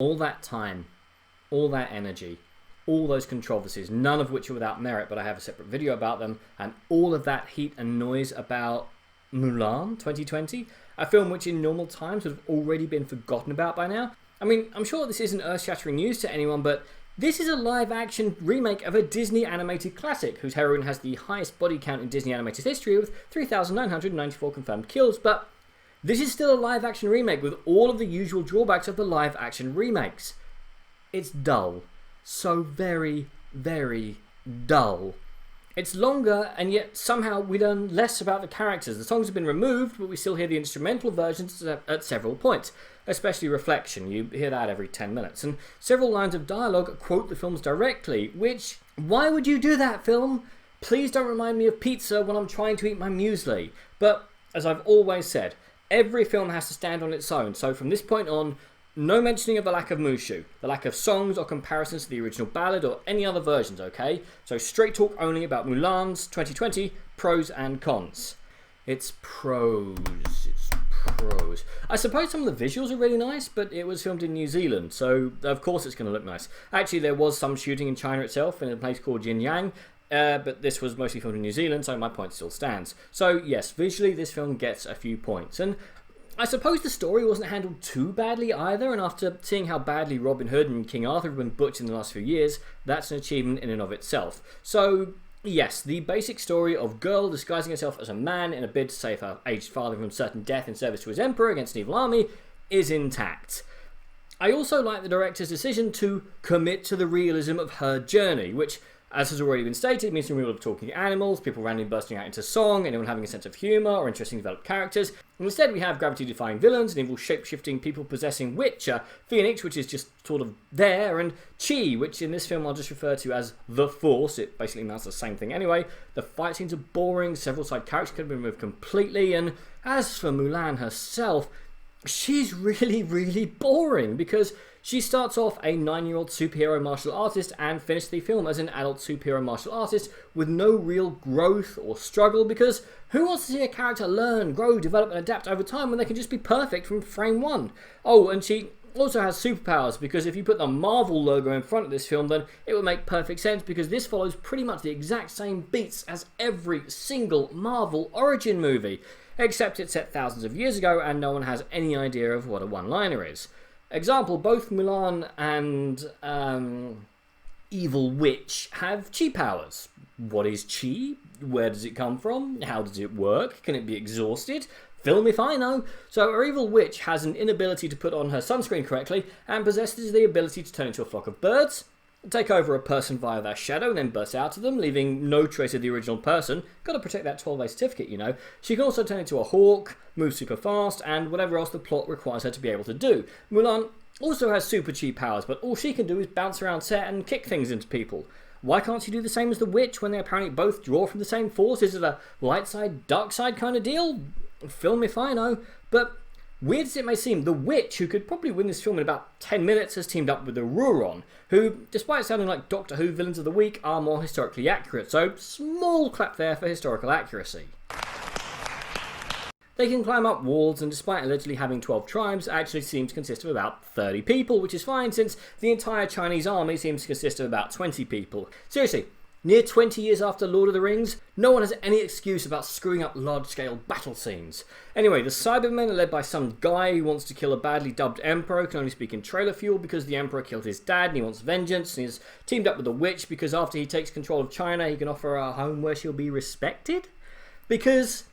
All that time, all that energy, all those controversies, none of which are without merit, but I have a separate video about them, and all of that heat and noise about Mulan 2020, a film which in normal times would have already been forgotten about by now. I mean, I'm sure this isn't earth-shattering news to anyone, but this is a live-action remake of a Disney animated classic, whose heroine has the highest body count in Disney animated history with 3,994 confirmed kills, but this is still a live-action remake with all of the usual drawbacks of the live-action remakes. It's dull. So very, very dull. It's longer, and yet somehow we learn less about the characters. The songs have been removed, but we still hear the instrumental versions at several points, especially Reflection. You hear that every 10 minutes. And several lines of dialogue quote the films directly, which, why would you do that, film? Please don't remind me of pizza when I'm trying to eat my muesli. But, as I've always said, every film has to stand on its own, so from this point on, no mentioning of the lack of Mushu, the lack of songs or comparisons to the original ballad or any other versions, okay? So straight talk only about Mulan's 2020 pros and cons. It's pros. I suppose some of the visuals are really nice, but it was filmed in New Zealand, so of course it's going to look nice. Actually, there was some shooting in China itself in a place called Jinyang, but this was mostly filmed in New Zealand, so my point still stands. So yes, visually this film gets a few points, and I suppose the story wasn't handled too badly either, and after seeing how badly Robin Hood and King Arthur have been butchered in the last few years, that's an achievement in and of itself. So yes, the basic story of girl disguising herself as a man in a bid to save her aged father from certain death in service to his emperor against an evil army is intact. I also like the director's decision to commit to the realism of her journey, which, as has already been stated, means removal of talking animals, people randomly bursting out into song, anyone having a sense of humour or interesting developed characters. Instead, we have gravity-defying villains, an evil shape-shifting people-possessing witch, a phoenix, which is just sort of there, and Chi, which in this film I'll just refer to as the Force. It basically amounts to the same thing anyway. The fight scenes are boring, several side characters could have been removed completely, and as for Mulan herself, she's really, really boring, because she starts off a 9-year-old superhero martial artist and finishes the film as an adult superhero martial artist with no real growth or struggle, because who wants to see a character learn, grow, develop and adapt over time when they can just be perfect from frame one? Oh, and she also has superpowers, because if you put the Marvel logo in front of this film, then it would make perfect sense, because this follows pretty much the exact same beats as every single Marvel origin movie, except it's set thousands of years ago and no one has any idea of what a one-liner is. Example, both Mulan and Evil Witch have chi powers. What is chi? Where does it come from? How does it work? Can it be exhausted? Film if I know. So our Evil Witch has an inability to put on her sunscreen correctly and possesses the ability to turn into a flock of birds, take over a person via their shadow and then burst out of them, leaving no trace of the original person. Gotta protect that 12A certificate, you know. She can also turn into a hawk, move super fast, and whatever else the plot requires her to be able to do. Mulan also has super chi powers, but all she can do is bounce around set and kick things into people. Why can't she do the same as the witch when they apparently both draw from the same force? Is it a light side, dark side kind of deal? Film if I know. But weird as it may seem, the witch, who could probably win this film in about 10 minutes, has teamed up with the Ruron, who, despite sounding like Doctor Who villains of the week, are more historically accurate, so small clap there for historical accuracy. They can climb up walls, and despite allegedly having 12 tribes, actually seem to consist of about 30 people, which is fine since the entire Chinese army seems to consist of about 20 people. Seriously, near 20 years after Lord of the Rings, no one has any excuse about screwing up large-scale battle scenes. Anyway, the Cybermen are led by some guy who wants to kill a badly dubbed emperor, can only speak in trailer fuel because the emperor killed his dad and he wants vengeance, and he's teamed up with the witch because after he takes control of China, he can offer her a home where she'll be respected? Because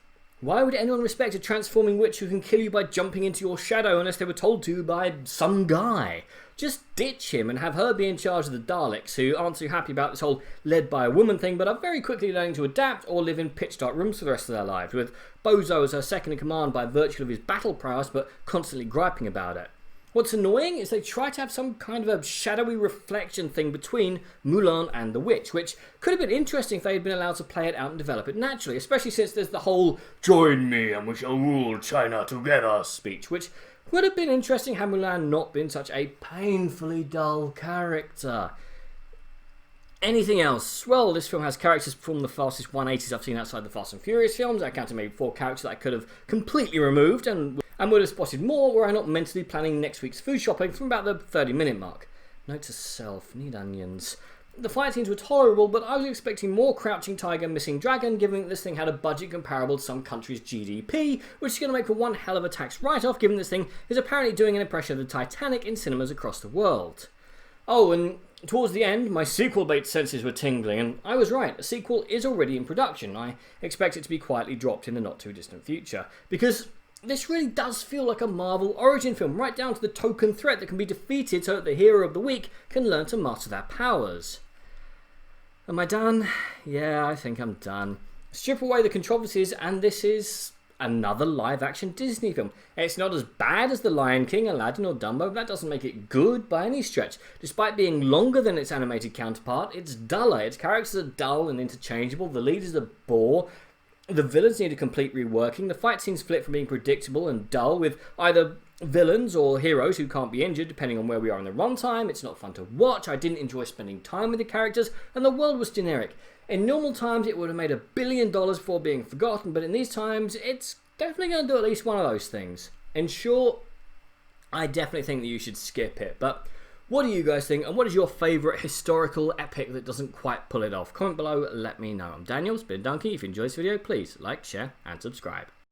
why would anyone respect a transforming witch who can kill you by jumping into your shadow unless they were told to by some guy? Just ditch him and have her be in charge of the Daleks, who aren't too happy about this whole led by a woman thing, but are very quickly learning to adapt or live in pitch dark rooms for the rest of their lives, with Bozo as her second in command by virtue of his battle prowess, but constantly griping about it. What's annoying is they try to have some kind of a shadowy reflection thing between Mulan and the witch, which could have been interesting if they had been allowed to play it out and develop it naturally, especially since there's the whole "join me and we shall rule China together" speech, which would have been interesting had Mulan not been such a painfully dull character. Anything else? Well, this film has characters from the fastest 180s I've seen outside the Fast and Furious films. I counted maybe 4 characters that I could have completely removed and would have spotted more were I not mentally planning next week's food shopping from about the 30-minute mark. Note to self, need onions. The fight scenes were tolerable, but I was expecting more Crouching Tiger, Missing Dragon, given that this thing had a budget comparable to some country's GDP, which is going to make for one hell of a tax write-off, given this thing is apparently doing an impression of the Titanic in cinemas across the world. Oh, and towards the end, my sequel-bait senses were tingling, and I was right. A sequel is already in production. I expect it to be quietly dropped in the not-too-distant future, because this really does feel like a Marvel origin film, right down to the token threat that can be defeated so that the hero of the week can learn to master their powers. Am I done? Yeah, I think I'm done. Strip away the controversies, and this is another live-action Disney film. It's not as bad as The Lion King, Aladdin or Dumbo, but that doesn't make it good by any stretch. Despite being longer than its animated counterpart, it's duller. Its characters are dull and interchangeable, the lead is a bore, the villains need a complete reworking, the fight scenes flip from being predictable and dull with either villains or heroes who can't be injured depending on where we are in the runtime. It's not fun to watch, I didn't enjoy spending time with the characters, and the world was generic. In normal times, it would have made $1 billion before being forgotten, but in these times, it's definitely going to do at least one of those things. In short, I definitely think that you should skip it. But what do you guys think, and what is your favourite historical epic that doesn't quite pull it off? Comment below, let me know. I'm Daniel, it's been Donkey. If you enjoyed this video, please like, share, and subscribe.